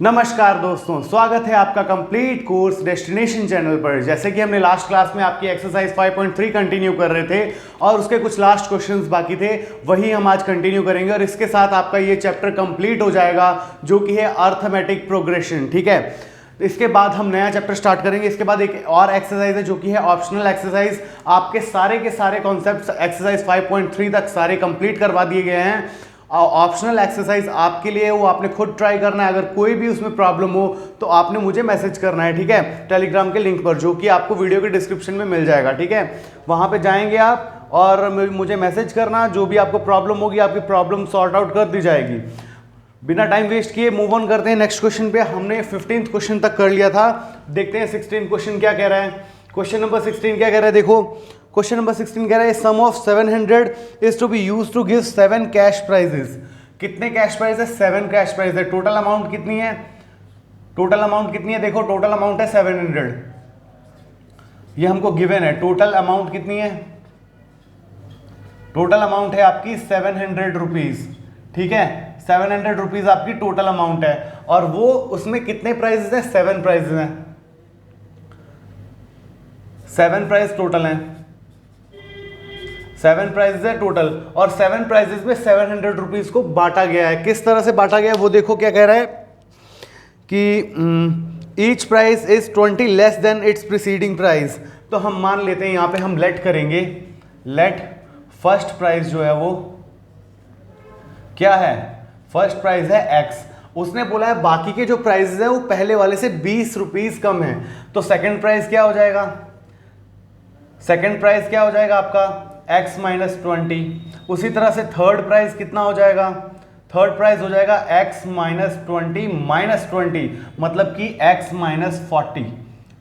नमस्कार दोस्तों, स्वागत है आपका कंप्लीट कोर्स डेस्टिनेशन चैनल पर। जैसे कि हमने लास्ट क्लास में आपकी एक्सरसाइज 5.3 कंटिन्यू कर रहे थे और उसके कुछ लास्ट क्वेश्चंस बाकी थे, वही हम आज कंटिन्यू करेंगे और इसके साथ आपका ये चैप्टर कंप्लीट हो जाएगा जो कि है अर्थमेटिक प्रोग्रेशन। ठीक है, इसके बाद हम नया चैप्टर स्टार्ट करेंगे। इसके बाद एक और एक्सरसाइज है जो कि है ऑप्शनल एक्सरसाइज। आपके सारे के सारे कॉन्सेप्ट्स एक्सरसाइज 5.3 तक सारे कंप्लीट करवा दिए गए हैं। ऑप्शनल एक्सरसाइज आपके लिए वो आपने खुद ट्राई करना है। अगर कोई भी उसमें प्रॉब्लम हो तो आपने मुझे मैसेज करना है, ठीक है, टेलीग्राम के लिंक पर जो कि आपको वीडियो के डिस्क्रिप्शन में मिल जाएगा। ठीक है, वहाँ पे जाएंगे आप और मुझे मैसेज करना, जो भी आपको प्रॉब्लम होगी आपकी प्रॉब्लम सॉर्ट आउट कर दी जाएगी। बिना टाइम वेस्ट किए मूव ऑन करते हैं नेक्स्ट क्वेश्चन पे। हमने 15th क्वेश्चन तक कर लिया था, देखते हैं 16th क्वेश्चन क्या कह रहा है। क्वेश्चन नंबर 16 क्या कह रहा है, देखो क्वेश्चन नंबर 16 कह रहा है sum of 700 is to be use to give 7 cash prizes. कितने कैश प्राइज है? 7 कैश प्राइज है। टोटल अमाउंट कितनी है? टोटल अमाउंट कितनी है? देखो टोटल अमाउंट है 700, ये हमको गिवन है। टोटल अमाउंट कितनी है? टोटल अमाउंट है आपकी 700 रुपीज। ठीक है, 700 रुपीज आपकी टोटल अमाउंट है और वो उसमें कितने प्राइजेस हैं? 7 प्राइजेस हैं। 7 प्राइज टोटल हैं, 7 प्राइजेस है टोटल और 7 प्राइजेस में 700 रुपीज को बांटा गया है। किस तरह से बांटा गया है वो देखो क्या कह रहा है कि each price is 20 less than it's preceding price. तो हम मान लेते हैं, यहां पे हम लेट करेंगे, लेट फर्स्ट प्राइस जो है वो क्या है? फर्स्ट प्राइस है x। उसने बोला है बाकी के जो प्राइसेस है वो पहले वाले से 20 रुपीज कम है, तो सेकंड प्राइस क्या हो जाएगा? सेकंड प्राइस क्या हो जाएगा आपका? x minus 20। उसी तरह से थर्ड प्राइस कितना हो जाएगा? थर्ड प्राइस हो जाएगा x माइनस 20 माइनस 20, मतलब कि x माइनस 40।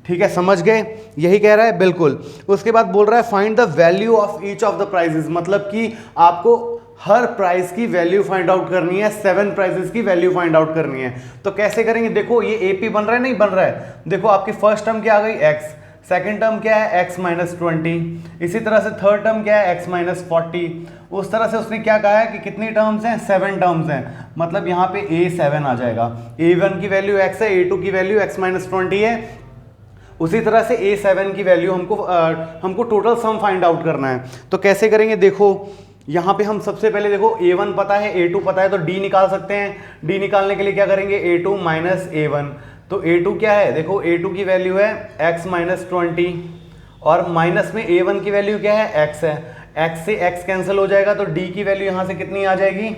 ठीक है, समझ गए? यही कह रहा है बिल्कुल। उसके बाद बोल रहा है find the value of each of the prizes, मतलब कि आपको हर प्राइस की वैल्यू फाइंड आउट करनी है, 7 प्राइजेस की वैल्यू फाइंड आउट करनी है। तो कैसे करेंगे? देखो ये एपी बन रहा है, नहीं बन रहा है। देखो आपकी फर्स्ट टर्म क्या आ गई? x, सेकेंड टर्म क्या है? x minus 20। इसी तरह से थर्ड टर्म क्या है? x minus 40। उस तरह से उसने क्या कहा है कि कितनी टर्म्स हैं? 7 टर्म्स हैं, मतलब यहाँ पे a7 आ जाएगा। a1 की वैल्यू x है, a2 की वैल्यू x माइनस 20 है। उसी तरह से a7 की वैल्यू हमको टोटल सम फाइंड आउट करना है। तो कैसे करेंगे? देखो यहाँ पे हम सबसे पहले देखो a1 पता है, a2 पता है, तो d निकाल सकते हैं। d निकालने के लिए क्या करेंगे? a2 minus a1। तो a2 क्या है? देखो a2 की वैल्यू है x माइनस 20 और माइनस में a1 की वैल्यू क्या है? x है। x से x कैंसिल हो जाएगा तो d की वैल्यू यहाँ से कितनी आ जाएगी?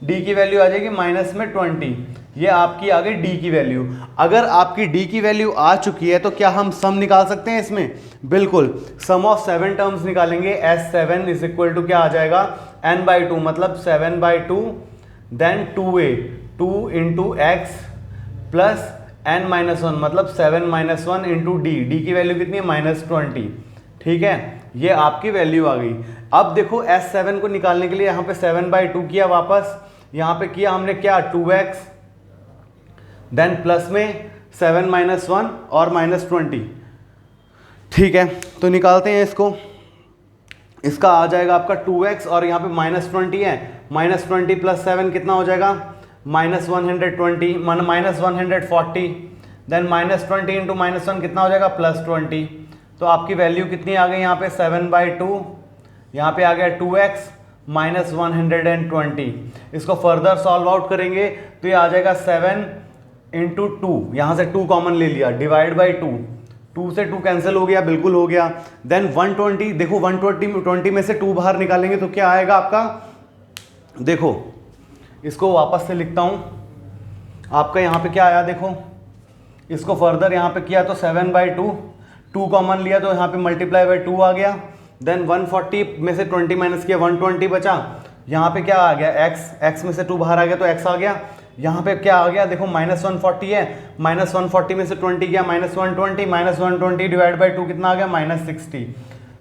d की वैल्यू आ जाएगी माइनस में 20। ये आपकी आ गई d की वैल्यू। अगर आपकी d की वैल्यू आ चुकी है तो क्या हम सम निकाल सकते हैं इसमें? बिल्कुल, सम ऑफ 7 टर्म्स निकालेंगे। s7 इज इक्वल टू क्या आ जाएगा? n/2, मतलब 7/2 then 2a, 2 into x plus n-1, मतलब 7-1 इंटू डी। डी की वैल्यू कितनी है? माइनस 20। ठीक है, ये आपकी वैल्यू आ गई। अब देखो s7 को निकालने के लिए यहाँ पे 7/2 किया, वापस यहाँ पे किया हमने क्या? 2x देन प्लस में 7-1 और माइनस 20। ठीक है, तो निकालते हैं इसको। इसका आ जाएगा आपका 2x और यहाँ पे माइनस 20 है, माइनस 20 प्लस 7 कितना हो जाएगा? Minus 120, minus 140 then minus 20 into minus 1 कितना हो जाएगा? प्लस 20। तो आपकी वैल्यू कितनी आ गई यहाँ पे? 7/2, यहाँ पे आ गया 2x माइनस 120। इसको फर्दर सॉल्व आउट करेंगे तो ये आ जाएगा 7 इंटू 2, यहाँ से 2 कॉमन ले लिया, डिवाइड बाई 2, 2 से 2 कैंसिल हो गया, बिल्कुल हो गया। देन 120, देखो 120 में से 2 बाहर निकालेंगे तो क्या आएगा आपका? देखो इसको वापस से लिखता हूं, आपका यहाँ पे क्या आया? देखो इसको फर्दर यहाँ पे किया तो 7/2, 2 कॉमन लिया तो यहाँ पे मल्टीप्लाई बाई 2 आ गया। देन 140 में से 20 माइनस किया, 120 बचा। यहाँ पे क्या आ गया? x में से 2 बाहर आ गया तो x आ गया। यहाँ पे क्या आ गया? देखो माइनस 140 है, माइनस 140 में से 20 गया, माइनस 120, माइनस 120 डिवाइड बाई 2 कितना आ गया? माइनस 60।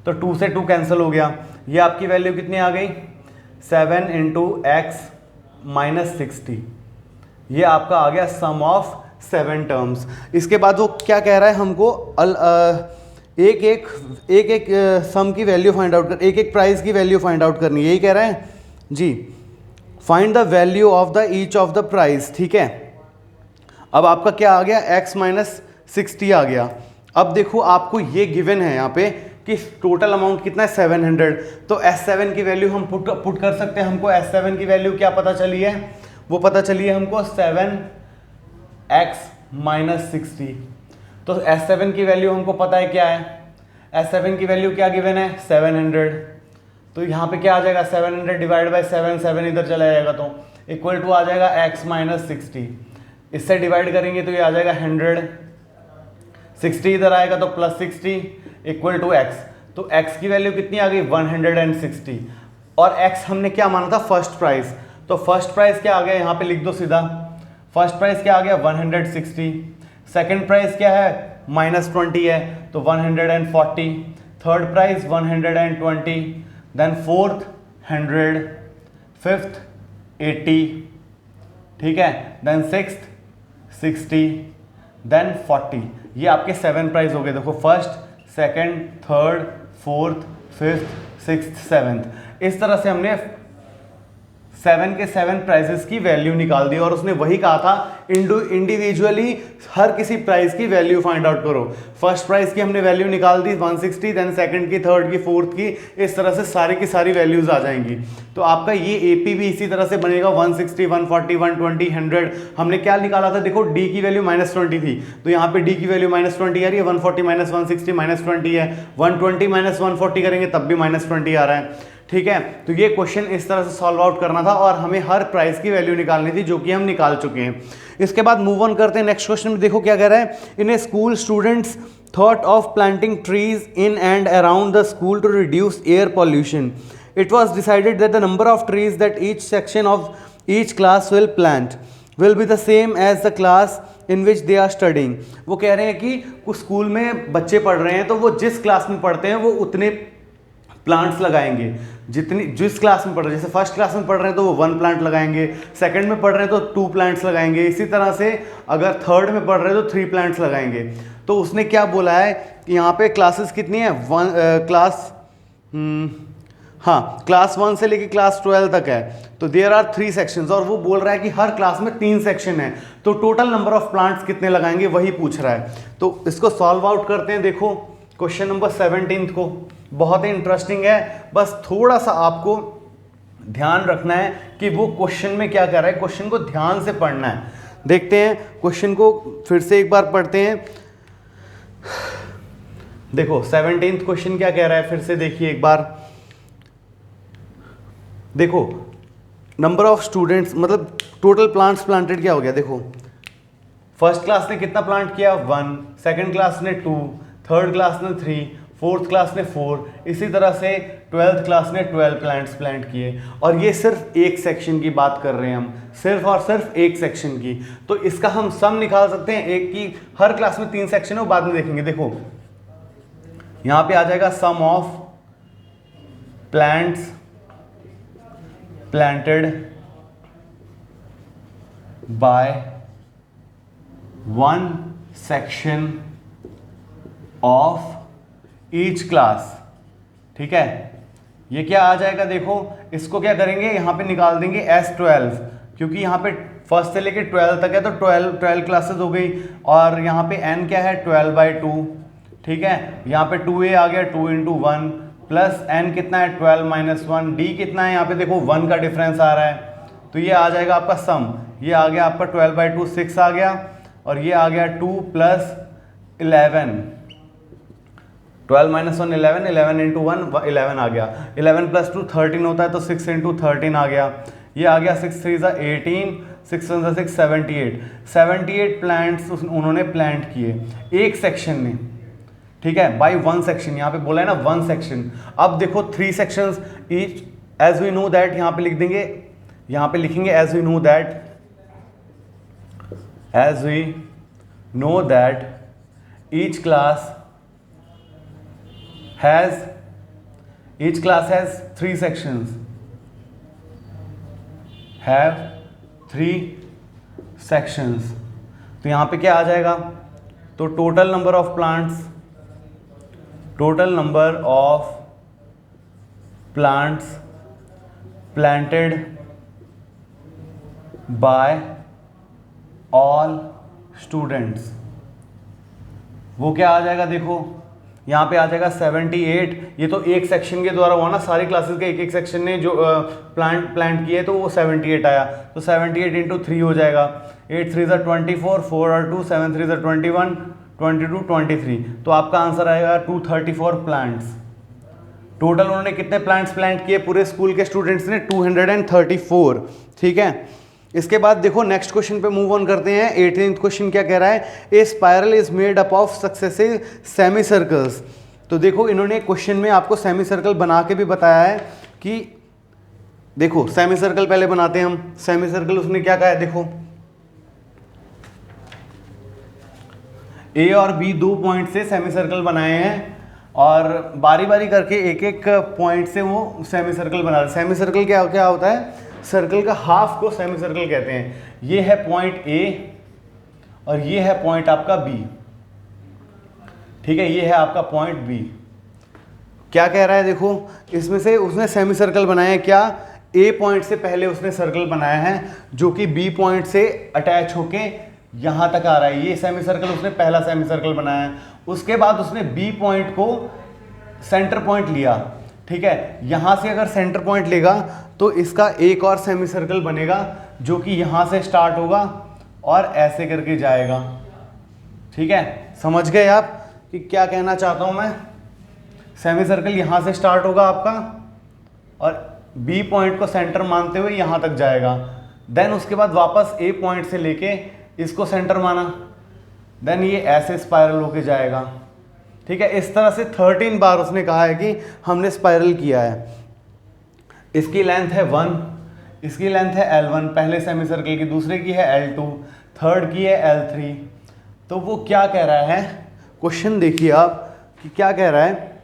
तो 2 से 2 कैंसिल हो गया। ये आपकी वैल्यू कितनी आ गई? 7 इंटू एक्स माइनस 60। ये आपका आ गया सम ऑफ 7 टर्म्स। इसके बाद वो क्या कह रहा है हमको? एक एक सम की वैल्यू फाइंड आउट कर, एक प्राइस की वैल्यू फाइंड आउट करनी है, यही कह रहा है जी। Find the value of the each of the price, ठीक है। अब आपका क्या आ गया, x माइनस 60 आ गया। अब देखो आपको ये गिवन है यहाँ पे कि टोटल अमाउंट कितना है 700, तो S7 की वैल्यू हम पुट कर सकते हैं। हमको S7 की वैल्यू क्या पता चली है, वो पता चली है हमको 7x माइनस 60। तो S7 की वैल्यू हमको पता है क्या है, S7 की वैल्यू क्या गिवन है 700। तो यहाँ पे क्या आ जाएगा 700 डिवाइड बाई 7, 7 इधर चला जाएगा तो इक्वल टू आ जाएगा x माइनस 60। इससे डिवाइड करेंगे तो ये आ जाएगा 100, 60 इधर आएगा तो प्लस 60 इक्वल टू x। तो x की वैल्यू कितनी आ गई 160, और x हमने क्या माना था फर्स्ट प्राइस। तो फर्स्ट प्राइस क्या आ गया, यहाँ पे लिख दो सीधा, फर्स्ट प्राइस क्या आ गया 160, सेकंड प्राइस क्या है -20 है तो 140, third prize 120, then fourth 100, fifth 80, ठीक है, देन सिक्स्थ 60, देन 40। ये आपके 7 प्राइस हो गए। देखो first, second, third, fourth, fifth, sixth, seventh, इस तरह से हमने 7 के 7 प्राइसेस की वैल्यू निकाल दी। और उसने वही कहा था इंडिविजुअली हर किसी प्राइस की वैल्यू फाइंड आउट करो। फर्स्ट प्राइस की हमने वैल्यू निकाल दी 160, देन सेकंड की, थर्ड की, फोर्थ की, इस तरह से सारी की सारी वैल्यूज आ जाएंगी। तो आपका ये एपी भी इसी तरह से बनेगा 160, 140, 120, 100। हमने क्या निकाला था, देखो डी की वैल्यू -20 थी, तो यहाँ पे डी की वैल्यू -20 आ रही है, 140 माइनस 160 -20 है, 120 माइनस 140 करेंगे तब भी -20 आ रहा है, ठीक है। तो ये क्वेश्चन इस तरह से सॉल्व आउट करना था और हमें हर प्राइस की वैल्यू निकालनी थी, जो कि हम निकाल चुके हैं। इसके बाद मूव ऑन करते हैं नेक्स्ट क्वेश्चन में। देखो क्या कह रहा है, in a school students thought of planting trees in and around the school to reduce air pollution. It was decided that the number of trees that each section of each class will plant will be the same as the class in which they are studying. वो कह रहे हैं कि कुछ school में बच्चे पढ़ रहे हैं, तो वो जिस क्लास में पढ़ते हैं वो उतने प्लांट्स लगाएंगे, जितनी जिस क्लास में पढ़ रहे हैं। जैसे फर्स्ट क्लास में पढ़ रहे हैं तो वो 1 प्लांट लगाएंगे, सेकंड में पढ़ रहे हैं तो 2 प्लांट्स लगाएंगे, इसी तरह से अगर थर्ड में पढ़ रहे हैं तो 3 प्लांट्स लगाएंगे। तो उसने क्या बोला है कि यहाँ पे क्लासेस कितनी है, क्लास 1 से लेके क्लास 12 तक है, तो देयर आर 3 सेक्शंस, और वो बोल रहा है कि हर क्लास में 3 सेक्शन है, तो टोटल नंबर ऑफ प्लांट्स कितने लगाएंगे वही पूछ रहा है। तो इसको सॉल्व आउट करते हैं। देखो क्वेश्चन नंबर 17 को, बहुत ही इंटरेस्टिंग है, बस थोड़ा सा आपको ध्यान रखना है कि वो क्वेश्चन में क्या कर रहा है, क्वेश्चन को ध्यान से पढ़ना है। देखते हैं क्वेश्चन को फिर से एक बार पढ़ते हैं। देखो 17th क्वेश्चन क्या कह रहा है, फिर से देखिए एक बार। देखो नंबर ऑफ स्टूडेंट्स, मतलब टोटल प्लांट्स प्लांटेड क्या हो गया। देखो फर्स्ट क्लास ने कितना प्लांट किया 1, सेकंड क्लास ने 2, थर्ड क्लास ने 3, फोर्थ क्लास ने 4, इसी तरह से 12th क्लास ने 12 प्लांट्स प्लांट किए। और ये सिर्फ एक सेक्शन की बात कर रहे हैं हम, सिर्फ और सिर्फ एक सेक्शन की। तो इसका हम सम निकाल सकते हैं, एक की हर क्लास में 3 सेक्शन है, वो बाद में देखेंगे। देखो यहाँ पे आ जाएगा sum of plants planted by 1 section of each class, ठीक है। ये क्या आ जाएगा, देखो इसको क्या करेंगे, यहाँ पे निकाल देंगे S12, क्योंकि यहाँ पे फर्स्ट से लेके 12 तक है, तो 12 क्लासेस हो गई, और यहाँ पे n क्या है 12/2, ठीक है। यहाँ पे 2a आ गया 2 × 1 प्लस n कितना है 12 - 1, d कितना है, यहाँ पे देखो 1 का डिफरेंस आ रहा है, तो ये आ जाएगा आपका सम। ये आ गया आपका 12/2 6 आ गया, और ये आ गया 2 + 11, 12 - 1 11, 11 × 1 11 आ गया, 11 + 2 13 होता है, तो 6 × 13 आ गया। ये आ गया 6 3 = 18, 6 1 = 6 78 प्लांट्स उन्होंने प्लांट किए एक सेक्शन में, ठीक है, बाय 1 सेक्शन। यहाँ पे बोला है ना 1 सेक्शन। अब देखो 3 sections each, as we know that, यहाँ पे लिख देंगे, यहाँ पे लिखेंगे as we know that each class has 3 sections, have 3 sections। तो यहाँ पे क्या आ जाएगा, तो total number of plants planted by all students, वो क्या आ जाएगा, देखो यहाँ पे आ जाएगा 78। ये तो एक सेक्शन के द्वारा हुआ ना, सारी क्लासेस के एक एक सेक्शन ने जो प्लांट किए तो वो 78 आया, तो 78 इंटू 3 हो जाएगा। 8 3 ज़ा 24, 4 और 2, 7 3 ज़ा 21, 22 23, तो आपका आंसर आएगा 234 प्लांट्स। टोटल उन्होंने कितने प्लांट्स प्लांट किए पूरे स्कूल के स्टूडेंट्स ने? 234। ठीक है, इसके बाद देखो नेक्स्ट क्वेश्चन पे मूव ऑन करते हैं। 18th क्वेश्चन क्या कह रहा है? A spiral is made up of successive semicircles. तो देखो इन्होंने क्वेश्चन में आपको सेमी सर्कल बना के भी बताया है कि देखो सेमी सर्कल पहले बनाते हैं हम। सेमी सर्कल उसने क्या कहा है, देखो ए और बी 2 पॉइंट से सेमी सर्कल बनाए हैं और बारी बारी करके एक एक पॉइंट से वो सेमी सर्कल बना रहे। सेमी सर्कल क्या क्या होता है? सर्कल का हाफ को सेमी सर्कल कहते हैं। ये है पॉइंट ए और ये है पॉइंट आपका बी। ठीक है, ये है आपका पॉइंट बी। क्या कह रहा है, देखो इसमें से उसने सेमी सर्कल बनाया है। क्या? ए पॉइंट से पहले उसने सर्कल बनाया है जो कि बी पॉइंट से अटैच होके यहां तक आ रहा है। ये सेमी सर्कल उसने पहला सेमी सर्कल बनाया है। उसके बाद उसने बी पॉइंट को सेंटर पॉइंट लिया। ठीक है, यहां से अगर सेंटर पॉइंट लेगा तो इसका एक और सेमी सर्कल बनेगा जो कि यहां से स्टार्ट होगा और ऐसे करके जाएगा। ठीक है, समझ गए आप कि क्या कहना चाहता हूं मैं? सेमी सर्कल यहां से स्टार्ट होगा आपका और बी पॉइंट को सेंटर मानते हुए यहां तक जाएगा। देन उसके बाद वापस ए पॉइंट से लेके इसको सेंटर माना, देन ये ऐसे स्पाइरल होके जाएगा। ठीक है, इस तरह से 13 बार उसने कहा है कि हमने स्पाइरल किया है। इसकी लेंथ है 1, इसकी लेंथ है L1 पहले सेमी सर्कल की, दूसरे की है L2, थर्ड की है L3। तो वो क्या कह रहा है, क्वेश्चन देखिए आप कि क्या कह रहा है।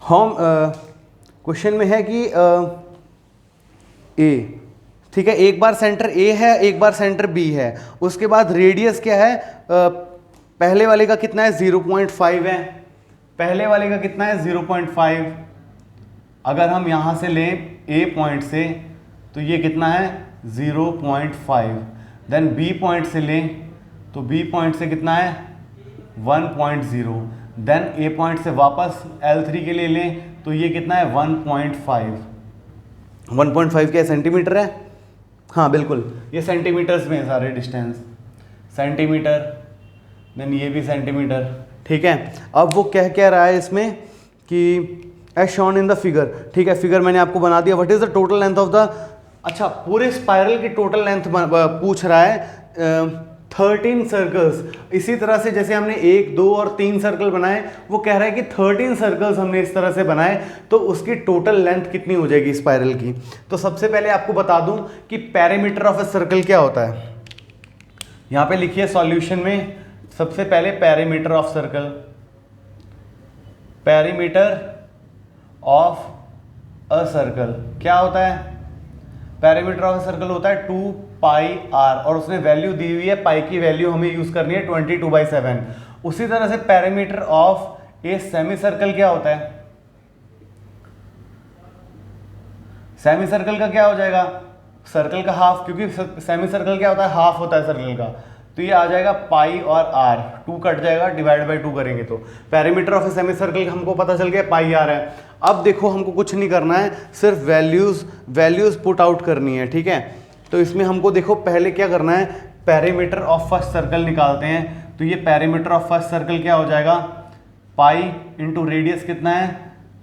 हम क्वेश्चन में है कि ए, ठीक है, एक बार सेंटर ए है, एक बार सेंटर बी है। उसके बाद रेडियस क्या है? पहले वाले का कितना है? 0.5 है। पहले वाले का कितना है? 0.5। अगर हम यहाँ से लें ए पॉइंट से तो ये कितना है? 0.5। देन बी पॉइंट से लें तो बी पॉइंट से कितना है? 1.0। देन ए पॉइंट से वापस L3 के लिए लें तो ये कितना है? 1.5। 1.5 क्या सेंटीमीटर है? हाँ बिल्कुल, ये सेंटीमीटर्स में है सारे डिस्टेंस, सेंटीमीटर, देन ये भी सेंटीमीटर। ठीक है, अब वो कह रहा है इसमें कि as shown in the figure. ठीक है, फिगर मैंने आपको बना दिया। What is the total length of the, अच्छा पूरे स्पाइरल की टोटल लेंथ पूछ रहा है। 13 सर्कल्स। इसी तरह से जैसे हमने 1, 2 और 3 सर्कल बनाए, वो कह रहा है कि 13 सर्कल्स हमने इस तरह से बनाए तो उसकी टोटल लेंथ कितनी हो जाएगी स्पाइरल की। तो सबसे पहले आपको बता दूं कि पेरीमीटर ऑफ ए सर्कल क्या होता है। यहां पे लिखिए सॉल्यूशन में सबसे पहले perimeter of circle. Perimeter of a circle क्या होता है? पेरीमीटर ऑफ ए सर्कल होता है 2 पाई आर और उसने वैल्यू दी हुई है, पाई की वैल्यू हमें यूज करनी है 22/7। उसी तरह से perimeter of a semi circle क्या होता है? सेमी सर्कल का क्या हो जाएगा? सर्कल का हाफ, क्योंकि सेमी सर्कल क्या होता है? हाफ होता है सर्कल का। तो ये आ जाएगा पाई और आर, 2 कट जाएगा, डिवाइड बाई 2 करेंगे तो perimeter of a semi circle हमको पता चल गया पाई आर है। अब देखो हमको कुछ नहीं करना है, सिर्फ वैल्यूज पुट आउट करनी है। ठीक है, तो इसमें हमको देखो पहले क्या करना है, पेरीमीटर ऑफ फर्स्ट सर्कल निकालते हैं। तो ये पेरीमीटर ऑफ फर्स्ट सर्कल क्या हो जाएगा? पाई इंटू रेडियस कितना है?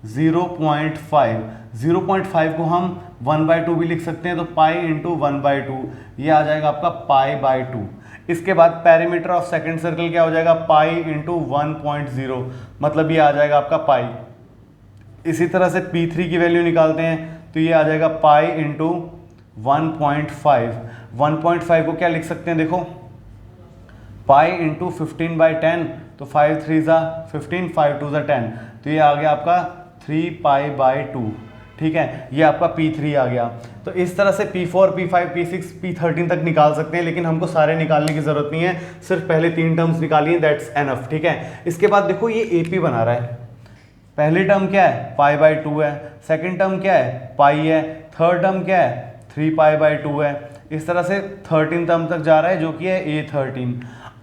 0.5। 0.5 को हम 1/2 भी लिख सकते हैं, तो पाई इंटू 1/2 ये आ जाएगा आपका पाई/2। इसके बाद पेरीमीटर ऑफ सेकंड सर्कल क्या हो जाएगा? पाई इंटू 1.0, मतलब ये आ जाएगा आपका पाई। इसी तरह से P3 की वैल्यू निकालते हैं तो ये आ जाएगा पाई इंटू 1.5। 1.5 को क्या लिख सकते हैं? देखो पाई इंटू 15/10, तो 5 3 ज़ा 15, 5 2 ज़ा 10, तो ये आ गया आपका 3π/2। ठीक है, ये आपका P3 आ गया। तो इस तरह से P4, P5, P6, P13 तक निकाल सकते हैं, लेकिन हमको सारे निकालने की ज़रूरत नहीं है, सिर्फ पहले 3 टर्म्स निकालिए, दैट्स एनफ। ठीक है, इसके बाद देखो ये AP बना रहा है। पहली टर्म क्या है? पाई/2 है। सेकंड टर्म क्या है? पाई है। थर्ड टर्म क्या है? 3π/2 है। इस तरह से 13 टर्म तक जा रहा है जो कि है A13।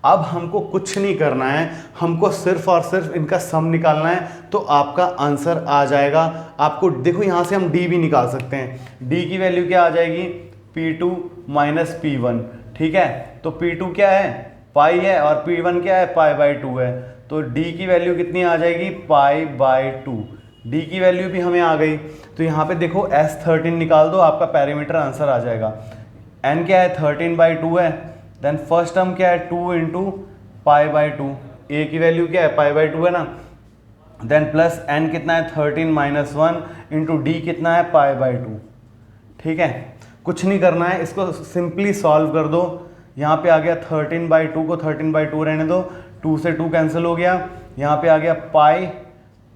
अब हमको कुछ नहीं करना है, हमको सिर्फ और सिर्फ इनका सम निकालना है, तो आपका आंसर आ जाएगा। आपको देखो यहाँ से हम d भी निकाल सकते हैं। d की वैल्यू क्या आ जाएगी, P2 माइनस P1, ठीक है। तो P2 क्या है, पाई है, और P1 क्या है, π/2 है। तो d की वैल्यू कितनी आ जाएगी, π/2। d की वैल्यू भी हमें आ गई। तो यहाँ पे देखो S13 निकाल दो, आपका पैरामीटर आंसर आ जाएगा। n क्या है, 13/2 है। देन फर्स्ट टर्म क्या है, 2 इंटू π/2। a की वैल्यू क्या है, π/2 है ना। देन प्लस n कितना है, 13 माइनस 1 इंटू डी कितना है, π/2। ठीक है, कुछ नहीं करना है, इसको सिंपली सॉल्व कर दो। यहाँ पे आ गया 13/2 को 13/2 रहने दो, 2 से 2 कैंसिल हो गया। यहाँ पे आ गया पाई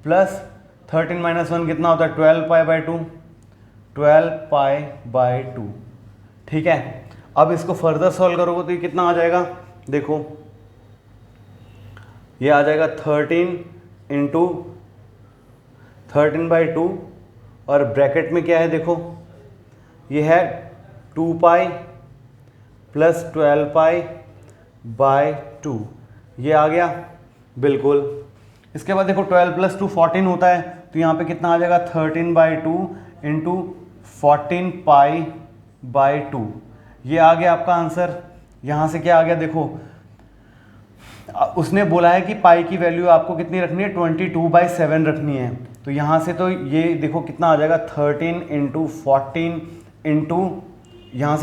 प्लस 13 माइनस 1 कितना होता है, 12π/2, 12π/2। ठीक है, अब इसको फर्दर सॉल्व करोगे तो ये कितना आ जाएगा, देखो ये आ जाएगा 13 इंटू 13/2, और ब्रैकेट में क्या है देखो, ये है 2π प्लस 12π/2, ये आ गया बिल्कुल। इसके बाद देखो 12 प्लस 2 14 होता है, तो यहाँ पे कितना आ जाएगा, 13/2 इंटू 14π/2, ये आ गया आपका आंसर। यहाँ से क्या आ गया देखो, उसने बोला है कि पाई की वैल्यू आपको कितनी रखनी है, 22/7 रखनी है। तो यहाँ से तो ये देखो कितना आ जाएगा, 13 इंटू 14 इंटू यहाँ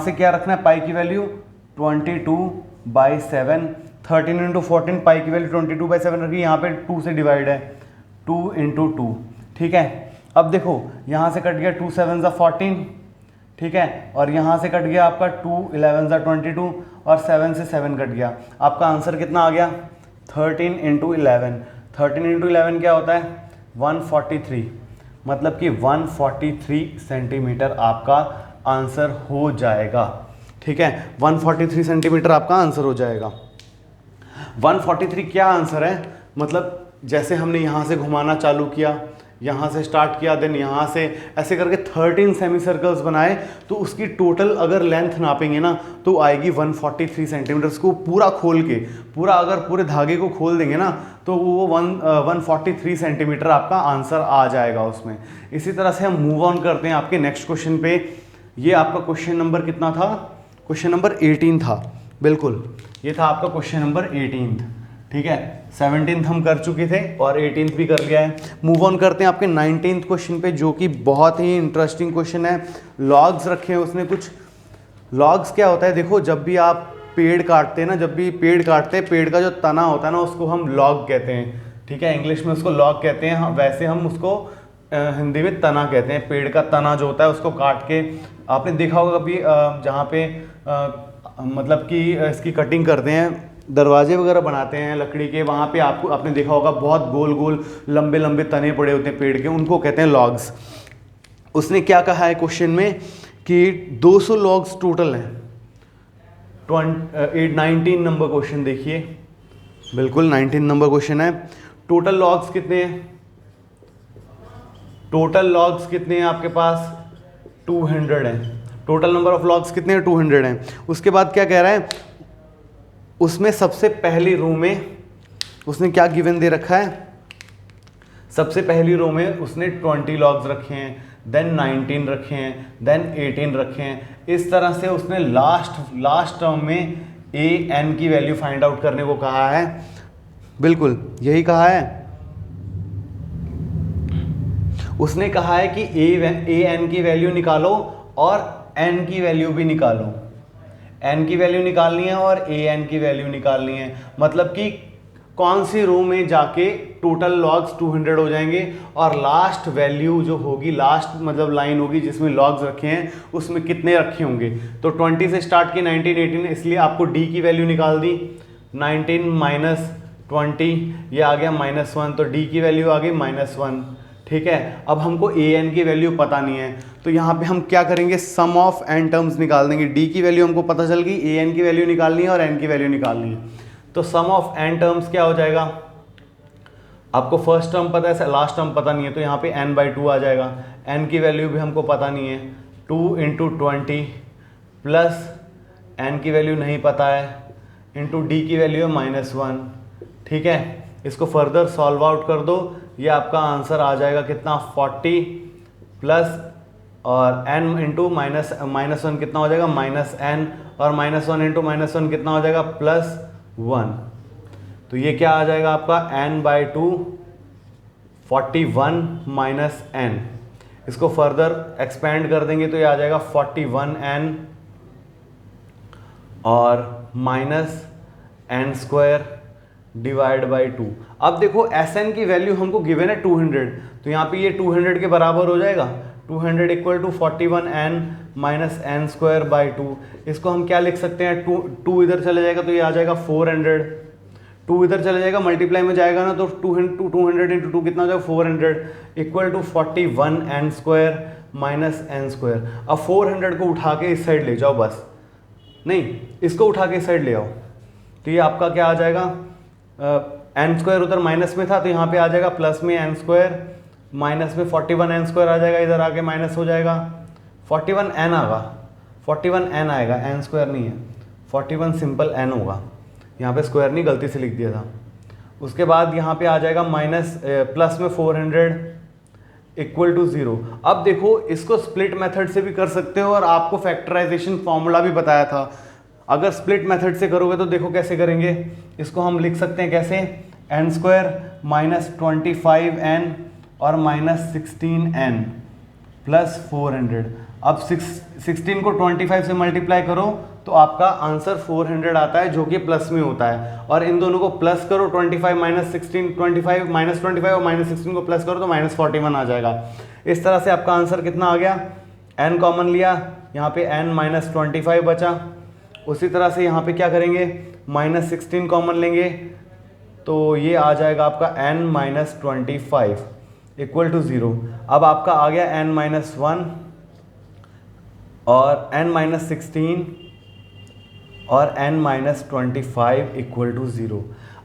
से क्या रखना है, पाई की वैल्यू 22/7। 13 इंटू 14, पाई की वैल्यू 22/7 रखी, यहाँ पे 2 से डिवाइड है, 2 इंटू 2। ठीक है, अब देखो यहाँ से कट गया 2 7 14, ठीक है, और यहाँ से कट गया आपका 2 11 22, और 7 से 7 कट गया। आपका आंसर कितना आ गया, 13 इंटू 11। 13 इंटू 11 क्या होता है, 143, मतलब कि 143 सेंटीमीटर आपका आंसर हो जाएगा। ठीक है, 143 सेंटीमीटर आपका आंसर हो जाएगा। 143 क्या आंसर है, मतलब जैसे हमने यहाँ से घुमाना चालू किया, यहाँ से स्टार्ट किया, देन यहाँ से ऐसे करके 13 सेमी सर्कल्स बनाए, तो उसकी टोटल अगर लेंथ नापेंगे ना तो आएगी 143 सेंटीमीटर। उसको पूरा खोल के, पूरा अगर पूरे धागे को खोल देंगे ना तो वो 143 सेंटीमीटर आपका आंसर आ जाएगा उसमें। इसी तरह से हम मूव ऑन करते हैं आपके नेक्स्ट क्वेश्चन पे। ये आपका क्वेश्चन नंबर कितना था, क्वेश्चन नंबर 18 था, बिल्कुल ये था आपका क्वेश्चन नंबर 18। ठीक है, 17th हम कर चुके थे और 18th भी कर लिया है। मूव ऑन करते हैं आपके 19th क्वेश्चन पे, जो कि बहुत ही इंटरेस्टिंग क्वेश्चन है। लॉग्स रखे हैं उसने कुछ। लॉग्स क्या होता है, देखो जब भी आप पेड़ काटते हैं ना, जब भी पेड़ काटते हैं, पेड़ का जो तना होता है ना उसको हम लॉग कहते हैं। ठीक है, इंग्लिश में उसको लॉग कहते हैं, वैसे हम उसको हिंदी में तना कहते हैं। पेड़ का तना जो होता है उसको काट के, आपने देखा होगा कभी जहाँ पे मतलब कि इसकी कटिंग करते हैं, दरवाजे वगैरह बनाते हैं लकड़ी के, वहाँ पे आपने देखा होगा बहुत गोल गोल लंबे लंबे तने पड़े होते हैं पेड़ के, उनको कहते हैं लॉग्स। उसने क्या कहा है क्वेश्चन में कि 200 लॉग्स टोटल हैं। 19 नंबर क्वेश्चन देखिए, बिल्कुल 19 नंबर क्वेश्चन है। टोटल लॉग्स कितने हैं, टोटल लॉग्स कितने हैं आपके पास, 200 हैं। टोटल नंबर ऑफ लॉग्स कितने हैं, 200 हैं। उसके बाद क्या कह रहा है, उसमें सबसे पहली रो में उसने क्या गिवन दे रखा है, सबसे पहली रो में उसने 20 लॉग्स रखे हैं, देन 19 रखे हैं, देन 18 रखे हैं। इस तरह से उसने लास्ट टर्म में an की वैल्यू फाइंड आउट करने को कहा है, बिल्कुल यही कहा है। उसने कहा है कि an की वैल्यू निकालो और n की वैल्यू भी निकालो। n की वैल्यू निकालनी है और an की वैल्यू निकालनी है, मतलब कि कौन सी रो में जाके टोटल लॉग्स 200 हो जाएंगे, और लास्ट वैल्यू जो होगी, लास्ट मतलब लाइन होगी जिसमें लॉग्स रखे हैं उसमें कितने रखे होंगे। तो 20 से स्टार्ट की 19 18, इसलिए आपको d की वैल्यू निकाल दी, 19 माइनस 20, ये आ गया -1, तो d की वैल्यू आ गई -1। ठीक है, अब हमको an की वैल्यू पता नहीं है, तो यहाँ पे हम क्या करेंगे, सम ऑफ n टर्म्स निकाल देंगे। d की वैल्यू हमको पता चल गई, an की वैल्यू निकालनी है और n की वैल्यू निकालनी है। तो सम ऑफ n टर्म्स क्या हो जाएगा, आपको फर्स्ट टर्म पता है, लास्ट टर्म पता नहीं है, तो यहाँ पे n/2 आ जाएगा। n की वैल्यू भी हमको पता नहीं है, 2 इंटू 20 प्लस n की वैल्यू नहीं पता है इंटू डी की वैल्यू है -1। ठीक है, इसको फर्दर सॉल्व आउट कर दो, ये आपका आंसर आ जाएगा कितना 40 प्लस और n इंटू -1 कितना हो जाएगा -n और -1 इंटू -1 कितना हो जाएगा +1। तो ये क्या आ जाएगा आपका n/2 41 माइनस n। इसको फर्दर एक्सपेंड कर देंगे तो ये आ जाएगा 41n और माइनस n² डिवाइड बाई 2। अब देखो Sn की वैल्यू हमको गिवन है 200, तो यहाँ पे ये 200 के बराबर हो जाएगा। 200 equal to 41n minus n² by 2। इसको हम क्या लिख सकते हैं, 2 इधर चले जाएगा तो ये आ जाएगा 400। 2 इधर चले जाएगा, मल्टीप्लाई में जाएगा ना, तो 200 इंटू 2 कितना हो जाएगा 400 equal to 41n² minus n²। अब 400 को उठा के इस साइड ले जाओ, बस नहीं इसको उठा के इस साइड ले आओ, तो ये आपका क्या आ जाएगा n² उधर माइनस में था तो यहाँ पे आ जाएगा प्लस में n² माइनस में 41n² आ जाएगा, इधर आके माइनस हो जाएगा 41n आएगा, 41n आएगा, n² नहीं है, 41 सिंपल n होगा, यहाँ पे स्क्वायर नहीं गलती से लिख दिया था। उसके बाद यहाँ पे आ जाएगा प्लस में 400 इक्वल टू 0। अब देखो इसको स्प्लिट मेथड से भी कर सकते हो और आपको फैक्टराइजेशन फॉर्मूला भी बताया था। अगर स्प्लिट मेथड से करोगे तो देखो कैसे करेंगे, इसको हम लिख सकते हैं कैसे, n² माइनस 25n और माइनस 16n प्लस 400। अब 16 को 25 से मल्टीप्लाई करो तो आपका आंसर 400 आता है, जो कि प्लस में होता है, और इन दोनों को प्लस करो 25 माइनस 16, 25 माइनस 25 और माइनस 16 को प्लस करो तो माइनस 41 आ जाएगा। इस तरह से आपका आंसर कितना आ गया, n कॉमन लिया, यहाँ पे n माइनस 25 बचा। उसी तरह से यहाँ पे क्या करेंगे, माइनस 16 कॉमन लेंगे तो ये आ जाएगा आपका n माइनस 25 इक्वल टू 0। अब आपका आ गया n माइनस 1 और n माइनस 16 और n माइनस 25 इक्वल टू 0।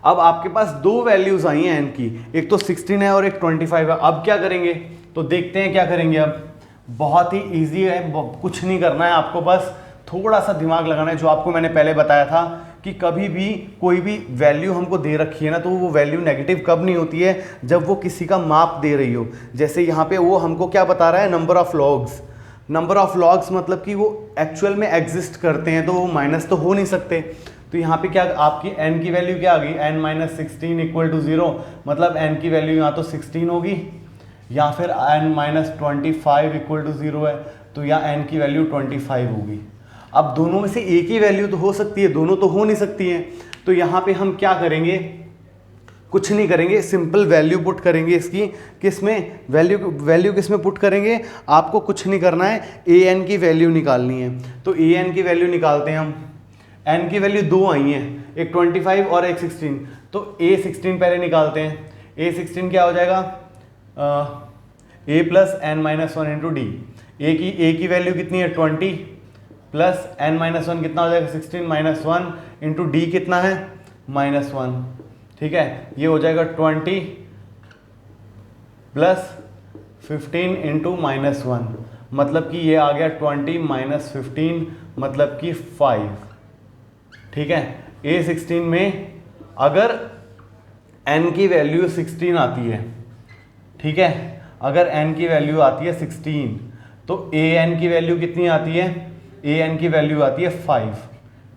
अब आपके पास दो वैल्यूज आई हैं n की, एक तो 16 है और एक 25 है। अब क्या करेंगे, तो देखते हैं क्या करेंगे। अब बहुत ही इजी है, कुछ नहीं करना है आपको, बस थोड़ा सा दिमाग लगाना है। जो आपको मैंने पहले बताया था कि कभी भी कोई भी वैल्यू हमको दे रखी है ना, तो वो वैल्यू नेगेटिव कब नहीं होती है, जब वो किसी का माप दे रही हो। जैसे यहाँ पे वो हमको क्या बता रहा है, number of logs. Number of logs मतलब कि वो एक्चुअल में एग्जिस्ट करते हैं, तो वो माइनस तो हो नहीं सकते। तो यहाँ पे क्या आपकी n की वैल्यू क्या आ गई, n माइनस 16 इक्वल टू 0, मतलब n की वैल्यू यहाँ तो 16 होगी, या फिर n माइनस 25 इक्वल टू 0 है, तो यहाँ n की वैल्यू 25 होगी। अब दोनों में से एक ही वैल्यू तो हो सकती है, दोनों तो हो नहीं सकती हैं। तो यहाँ पे हम क्या करेंगे, कुछ नहीं करेंगे, सिंपल वैल्यू पुट करेंगे इसकी। किसमें वैल्यू किसमें पुट करेंगे, आपको कुछ नहीं करना है, an की वैल्यू निकालनी है। तो an की वैल्यू निकालते हैं हम। n की वैल्यू दो आई हैं, एक 25 और एक 16, तो a16 पहले निकालते हैं। a16 क्या हो जाएगा, a plus n minus 1 into D. a की वैल्यू कितनी है 20 प्लस n माइनस 1 कितना हो जाएगा 16 माइनस 1 इंटू डी कितना है -1। ठीक है, ये हो जाएगा 20 प्लस 15 इंटू -1, मतलब कि ये आ गया 20 माइनस 15 मतलब कि 5। ठीक है, a16 में अगर n की वैल्यू 16 आती है, ठीक है, अगर n की वैल्यू आती है 16, तो an की वैल्यू कितनी आती है, an की वैल्यू आती है 5।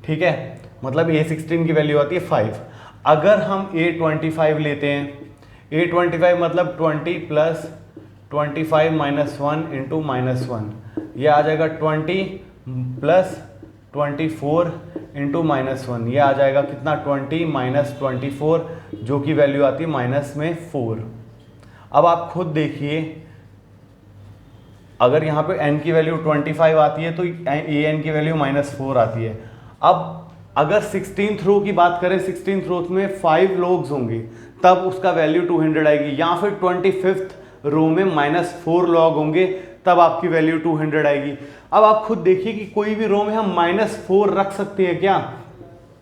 ठीक है, मतलब a16 की वैल्यू आती है 5। अगर हम a25 लेते हैं, a25 मतलब 20 प्लस 25 माइनस 1 इंटू -1, यह आ जाएगा 20 प्लस 24 इंटू -1, यह आ जाएगा कितना 20 माइनस 24, जो कि वैल्यू आती है माइनस में 4। अब आप खुद देखिए, अगर यहाँ पे n की वैल्यू 25 आती है तो an की वैल्यू -4 आती है। अब अगर 16th रो की बात करें, 16th रो में 5 लोग्स होंगे तब उसका वैल्यू 200 आएगी, या फिर 25th रो में -4 लॉग होंगे तब आपकी वैल्यू 200 आएगी। अब आप खुद देखिए कि कोई भी रो में हम -4 रख सकते हैं क्या,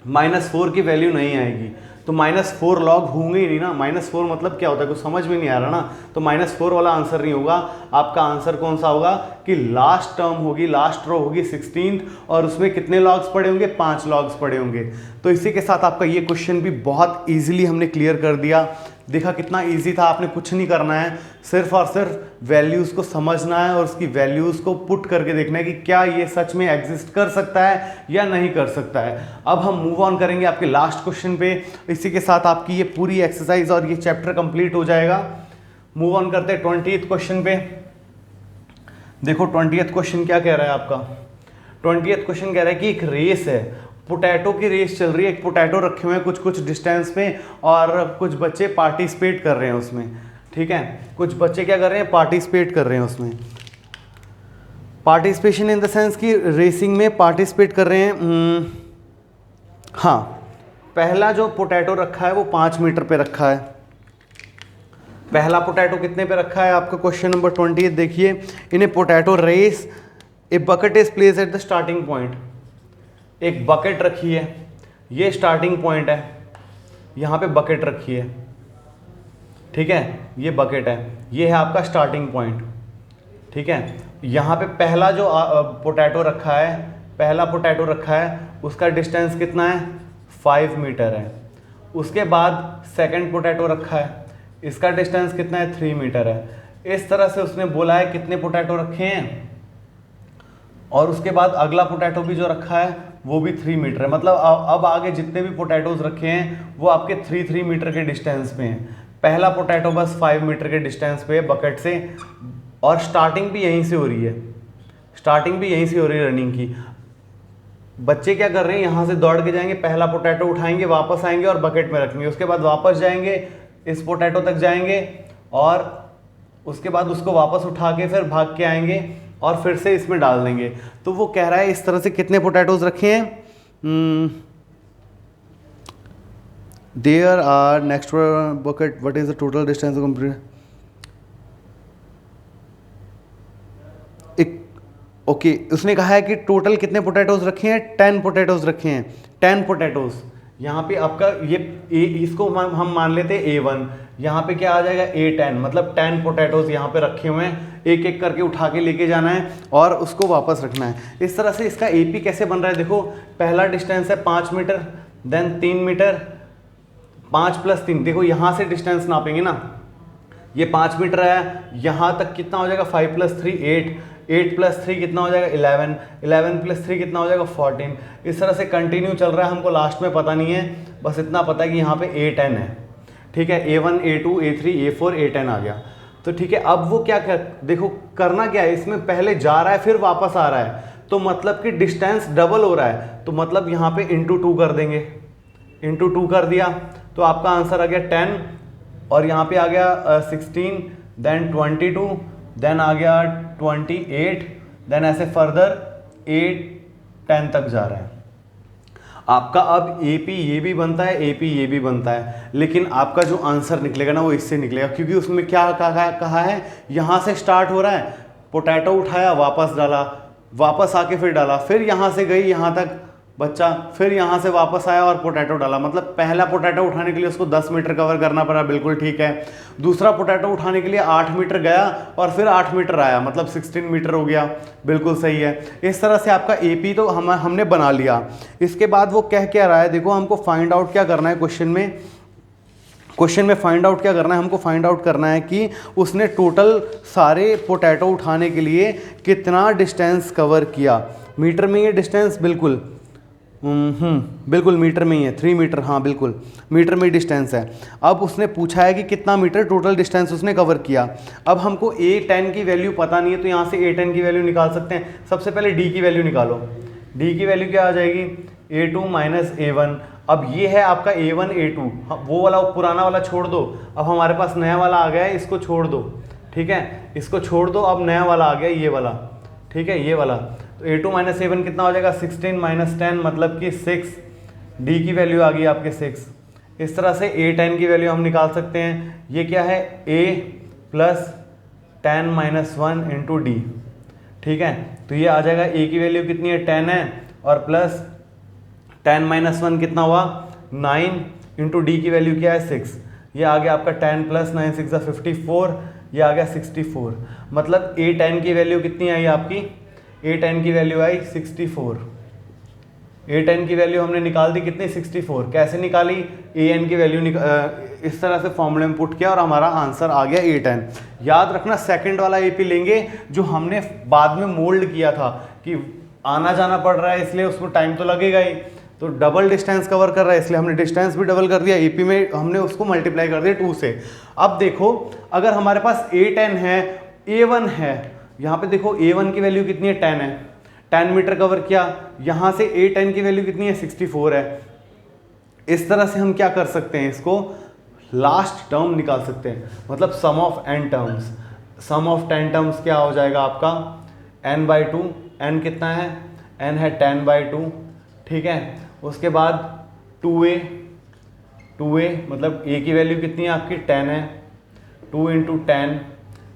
-4 की वैल्यू नहीं आएगी, तो -4 लॉग होंगे ही नहीं ना। -4 मतलब क्या होता है, कुछ समझ में नहीं आ रहा ना। तो -4 वाला आंसर नहीं होगा। आपका आंसर कौन सा होगा कि लास्ट टर्म होगी, लास्ट रो होगी 16 और उसमें कितने लॉग्स पड़े होंगे, 5 लॉग्स पड़े होंगे। तो इसी के साथ आपका ये क्वेश्चन भी बहुत ईजिली हमने क्लियर कर दिया। देखा कितना इजी था, आपने कुछ नहीं करना है, सिर्फ और सिर्फ वैल्यूज़ को समझना है और उसकी वैल्यूज़ को पुट करके देखना है कि क्या ये सच में एग्जिस्ट कर सकता है या नहीं कर सकता है। अब हम मूव ऑन करेंगे आपके लास्ट क्वेश्चन पे। इसी के साथ आपकी ये पूरी एक्सरसाइज और ये चैप्टर कंप्लीट हो जाएगा। मूव ऑन करते हैं 20th क्वेश्चन पे। देखो 20th क्वेश्चन क्या कह रहा है आपका। 20th क्वेश्चन कह रहा है कि एक रेस है, पोटैटो की रेस चल रही है। एक पोटैटो रखे हुए हैं कुछ डिस्टेंस पे और कुछ बच्चे पार्टिसिपेट कर रहे हैं उसमें। ठीक है, कुछ बच्चे क्या कर रहे हैं, पार्टिसिपेट कर रहे हैं उसमें। पार्टिसिपेशन इन द सेंस कि रेसिंग में पार्टिसिपेट कर रहे हैं। हाँ, पहला जो पोटैटो रखा है वो 5 मीटर पे रखा है। पहला पोटैटो कितने पे रखा है आपका, क्वेश्चन नंबर 20 देखिए। In a potato race a bucket is place at the starting point. एक बकेट रखी है, ये स्टार्टिंग पॉइंट है, यहाँ पे बकेट रखी है। ठीक है, ये बकेट है, ये है आपका स्टार्टिंग पॉइंट। ठीक है, यहाँ पे पहला जो पोटैटो रखा है, पहला पोटैटो रखा है, उसका डिस्टेंस कितना है, 5 मीटर है। उसके बाद सेकंड पोटैटो रखा है, इसका डिस्टेंस कितना है, 3 मीटर है। इस तरह से उसने बोला है कितने पोटैटो रखे हैं, और उसके बाद अगला पोटैटो भी जो रखा है वो भी 3 मीटर है। मतलब अब आगे जितने भी पोटैटोज रखे हैं वो आपके 3 मीटर के डिस्टेंस पे हैं। पहला पोटैटो बस 5 मीटर के डिस्टेंस पे है बकेट से, और स्टार्टिंग भी यहीं से हो रही है, स्टार्टिंग भी यहीं से हो रही है रनिंग की। बच्चे क्या कर रहे हैं, यहाँ से दौड़ के जाएंगे, पहला पोटैटो उठाएंगे, वापस आएंगे और बकेट में रखेंगे। उसके बाद वापस जाएंगे, इस पोटैटो तक जाएंगे और उसके बाद उसको वापस उठा के फिर भाग के आएंगे और फिर से इसमें डाल देंगे। तो वो कह रहा है इस तरह से कितने पोटैटोज रखे हैं। There are next bucket, what is the total distance complete. Okay, उसने कहा है कि टोटल कितने पोटैटोज रखे हैं, 10 पोटैटोज रखे हैं, 10 पोटैटोज। यहाँ पे आपका ये इसको हम मान लेते हैं A1, यहाँ पे क्या आ जाएगा A10, मतलब 10 पोटैटोज यहाँ पे रखे हुए हैं, एक एक करके उठा के लेके जाना है और उसको वापस रखना है। इस तरह से इसका AP कैसे बन रहा है, देखो पहला डिस्टेंस है 5 मीटर, देन 3 मीटर, 5 + 3, देखो यहाँ से डिस्टेंस नापेंगे ना, ये 5 मीटर है, यहाँ तक कितना हो जाएगा, 5 + 3 8, 8 + 3 कितना हो जाएगा 11, 11 + 3 कितना हो जाएगा 14। इस तरह से कंटिन्यू चल रहा है, हमको लास्ट में पता नहीं है, बस इतना पता है कि यहाँ पे A10 है। ठीक है, A1 A2 A3 A4 A10 आ गया। तो ठीक है, अब वो क्या देखो करना क्या है, इसमें पहले जा रहा है फिर वापस आ रहा है, तो मतलब कि डिस्टेंस डबल हो रहा है, तो मतलब यहाँ पे × 2 कर देंगे, × 2 कर दिया तो आपका आंसर आ गया 10, और यहाँ पे आ गया 16, देन 22, देन आ गया 28, देन ऐसे फर्दर 8 10 तक जा रहा है आपका। अब AP ये भी बनता है, AP ये भी बनता है, लेकिन आपका जो आंसर निकलेगा ना वो इससे निकलेगा, क्योंकि उसमें क्या कहा है, यहाँ से स्टार्ट हो रहा है, पोटैटो उठाया, वापस डाला, वापस आके फिर डाला, फिर यहाँ से गई यहाँ तक बच्चा, फिर यहाँ से वापस आया और पोटैटो डाला। मतलब पहला पोटैटो उठाने के लिए उसको 10 मीटर कवर करना पड़ा, बिल्कुल ठीक है। दूसरा पोटैटो उठाने के लिए 8 मीटर गया और फिर 8 मीटर आया, मतलब 16 मीटर हो गया, बिल्कुल सही है। इस तरह से आपका AP तो हमने बना लिया। इसके बाद वो कह क्या रहा है, देखो हमको फाइंड आउट क्या करना है क्वेश्चन में फाइंड आउट क्या करना है, हमको फाइंड आउट करना है कि उसने टोटल सारे पोटैटो उठाने के लिए कितना डिस्टेंस कवर किया। मीटर में ये डिस्टेंस बिल्कुल मीटर में ही है, 3 मीटर, हाँ बिल्कुल मीटर में डिस्टेंस है। अब उसने पूछा है कि कितना मीटर टोटल डिस्टेंस उसने कवर किया। अब हमको A10 की वैल्यू पता नहीं है, तो यहाँ से A10 की वैल्यू निकाल सकते हैं। सबसे पहले D की वैल्यू निकालो, D की वैल्यू क्या आ जाएगी, A2 - A1। अब ये है आपका A1 A2, वो वाला पुराना वाला छोड़ दो, अब हमारे पास नया वाला आ गया है, इसको छोड़ दो। ठीक है, इसको छोड़ दो, अब नया वाला आ गया ये वाला। ठीक है, ये वाला, तो A2 - A1 कितना हो जाएगा, 16 - 10 मतलब कि 6। D की वैल्यू आ गई आपके 6। इस तरह से A10 की वैल्यू हम निकाल सकते हैं। ये क्या है, A + 10 - 1 × D। ठीक है, तो ये आ जाएगा, A की वैल्यू कितनी है, 10 है, और प्लस 10 - 1 कितना हुआ, 9, इंटू डी की वैल्यू क्या है 6, ये आ गया आपका 10 प्लस 9 6 54, ये आ गया 64। मतलब ए 10 की वैल्यू कितनी आई आपकी, ए 10 की वैल्यू आई 64। ए 10 की वैल्यू हमने निकाल दी कितनी 64। कैसे निकाली, ए एन की वैल्यू इस तरह से फॉर्मूले में पुट किया और हमारा आंसर आ गया ए 10। याद रखना सेकंड वाला एपी लेंगे जो हमने बाद में मोल्ड किया था कि आना जाना पड़ रहा है इसलिए उसमें टाइम तो लगेगा ही, तो डबल डिस्टेंस कवर कर रहा है इसलिए हमने डिस्टेंस भी डबल कर दिया, एपी में हमने उसको मल्टीप्लाई कर दिया 2 से। अब देखो अगर हमारे पास A10 है, A1 है, यहाँ पे देखो A1 की वैल्यू कितनी है 10 है, 10 मीटर कवर किया, यहाँ से A10 की वैल्यू कितनी है 64 है। इस तरह से हम क्या कर सकते हैं, इसको लास्ट टर्म निकाल सकते हैं, मतलब sum of n terms. Sum of 10 terms क्या हो जाएगा आपका n/2, n कितना है, n है 10/2, ठीक है। उसके बाद 2a मतलब a की वैल्यू कितनी है आपकी 10 है, 2 × 10,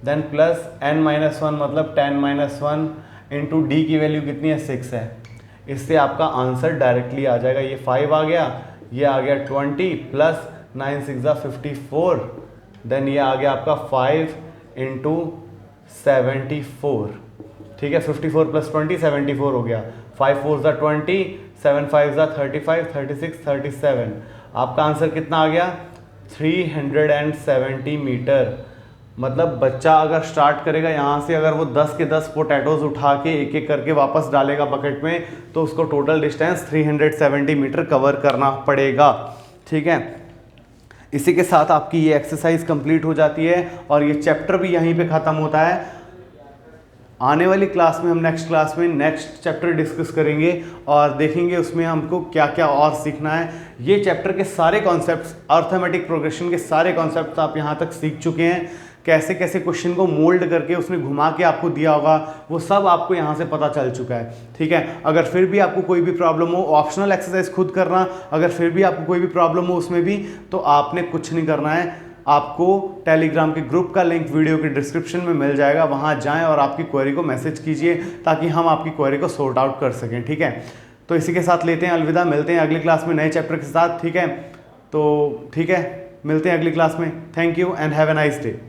देन प्लस n-1 मतलब 10-1 इंटू डी की वैल्यू कितनी है 6 है। इससे आपका आंसर डायरेक्टली आ जाएगा, ये 5 आ गया, ये आ गया 20 प्लस 9 6 54, देन ये आ गया आपका 5 × 74, ठीक है। 54 प्लस 20 74 हो गया, 5 4 20, 7 5 35, 36 37। आपका आंसर कितना आ गया 370 मीटर। मतलब बच्चा अगर स्टार्ट करेगा यहाँ से, अगर वो 10 के 10 पोटैटोज उठा के एक एक करके वापस डालेगा बकेट में, तो उसको टोटल डिस्टेंस 370 मीटर कवर करना पड़ेगा, ठीक है। इसी के साथ आपकी ये एक्सरसाइज कंप्लीट हो जाती है और ये चैप्टर भी यहीं पे ख़त्म होता है। आने वाली क्लास में हम नेक्स्ट क्लास में नेक्स्ट चैप्टर डिस्कस करेंगे और देखेंगे उसमें हमको क्या क्या और सीखना है। ये चैप्टर के सारे कॉन्सेप्ट्स, अर्थमेटिक प्रोग्रेशन के सारे कॉन्सेप्ट्स आप यहाँ तक सीख चुके हैं। कैसे कैसे क्वेश्चन को मोल्ड करके उसने घुमा के आपको दिया होगा, वो सब आपको यहाँ से पता चल चुका है, ठीक है। अगर फिर भी आपको कोई भी प्रॉब्लम हो, ऑप्शनल एक्सरसाइज खुद करना, अगर फिर भी आपको कोई भी प्रॉब्लम हो उसमें भी, तो आपने कुछ नहीं करना है, आपको टेलीग्राम के ग्रुप का लिंक वीडियो के डिस्क्रिप्शन में मिल जाएगा, वहाँ जाएं और आपकी क्वेरी को मैसेज कीजिए ताकि हम आपकी क्वेरी को सॉर्ट आउट कर सकें, ठीक है। तो इसी के साथ लेते हैं अलविदा, मिलते हैं अगली क्लास में नए चैप्टर के साथ, ठीक है। तो ठीक है, मिलते हैं अगली क्लास में। Thank you and have a nice day.